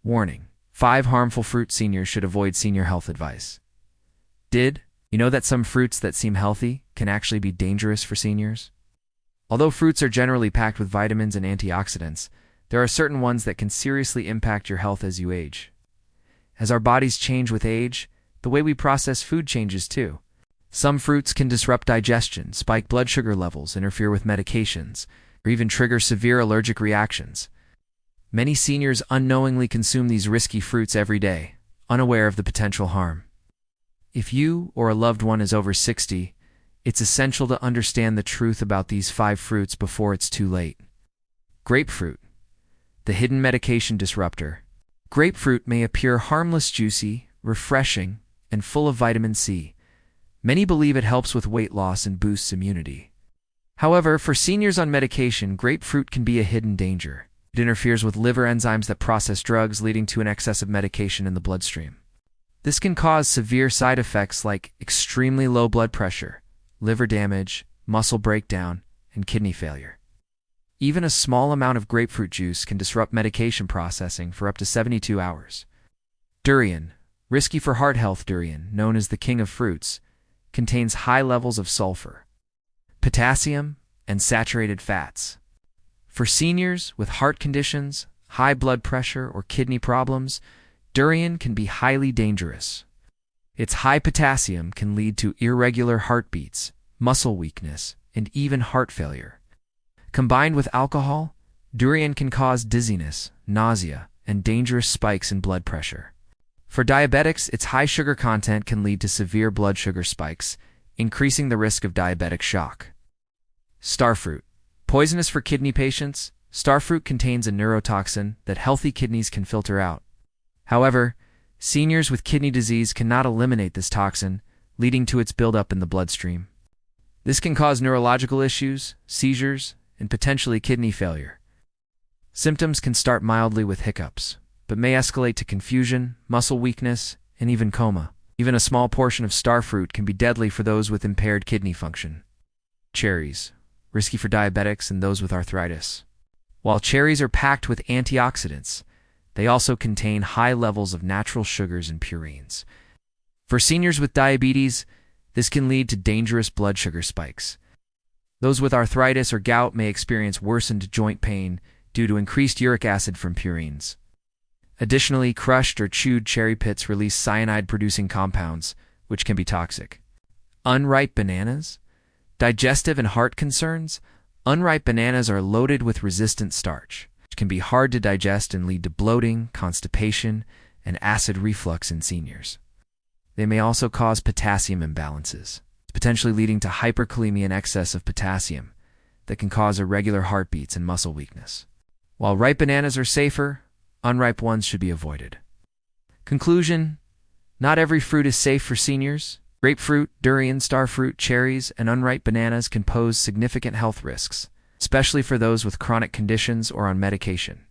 Warning: 5 harmful fruits seniors should avoid. Senior health advice. Did you know that some fruits that seem healthy can actually be dangerous for seniors? Although fruits are generally packed with vitamins and antioxidants, there are certain ones that can seriously impact your health as you age. As our bodies change with age, the way we process food changes too. Some fruits can disrupt digestion, spike blood sugar levels, interfere with medications, or even trigger severe allergic reactions. Many seniors unknowingly consume these risky fruits every day, unaware of the potential harm. If you or a loved one is over 60, it's essential to understand the truth about these 5 fruits before it's too late. Grapefruit, the hidden medication disruptor. Grapefruit may appear harmless, juicy, refreshing, and full of vitamin C. Many believe it helps with weight loss and boosts immunity. However, for seniors on medication, grapefruit can be a hidden danger. It interferes with liver enzymes that process drugs, leading to an excess of medication in the bloodstream. This can cause severe side effects like extremely low blood pressure, liver damage, muscle breakdown, and kidney failure. Even a small amount of grapefruit juice can disrupt medication processing for up to 72 hours. Durian, risky for heart health. Durian, known as the king of fruits, contains high levels of sulfur, potassium, and saturated fats. For seniors with heart conditions, high blood pressure, or kidney problems, durian can be highly dangerous. Its high potassium can lead to irregular heartbeats, muscle weakness, and even heart failure. Combined with alcohol, durian can cause dizziness, nausea, and dangerous spikes in blood pressure. For diabetics, its high sugar content can lead to severe blood sugar spikes, increasing the risk of diabetic shock. Starfruit. Poisonous for kidney patients, starfruit contains a neurotoxin that healthy kidneys can filter out. However, seniors with kidney disease cannot eliminate this toxin, leading to its buildup in the bloodstream. This can cause neurological issues, seizures, and potentially kidney failure. Symptoms can start mildly with hiccups, but may escalate to confusion, muscle weakness, and even coma. Even a small portion of starfruit can be deadly for those with impaired kidney function. Cherries, risky for diabetics and those with arthritis. While cherries are packed with antioxidants, they also contain high levels of natural sugars and purines. For seniors with diabetes, this can lead to dangerous blood sugar spikes. Those with arthritis or gout may experience worsened joint pain due to increased uric acid from purines. Additionally, crushed or chewed cherry pits release cyanide-producing compounds, which can be toxic. Unripe bananas? Digestive and heart concerns? Unripe bananas are loaded with resistant starch, which can be hard to digest and lead to bloating, constipation, and acid reflux in seniors. They may also cause potassium imbalances, potentially leading to hyperkalemia and excess of potassium that can cause irregular heartbeats and muscle weakness. While ripe bananas are safer, unripe ones should be avoided. Conclusion: not every fruit is safe for seniors. Grapefruit, durian, starfruit, cherries, and unripe bananas can pose significant health risks, especially for those with chronic conditions or on medication.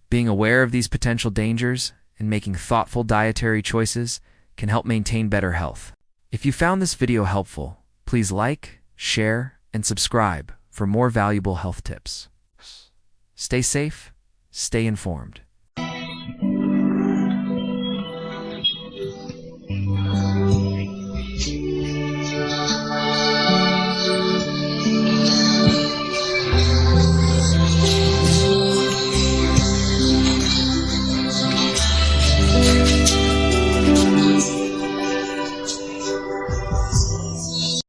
Being aware of these potential dangers and making thoughtful dietary choices can help maintain better health. If you found this video helpful, please like, share, and subscribe for more valuable health tips. Stay safe, stay informed.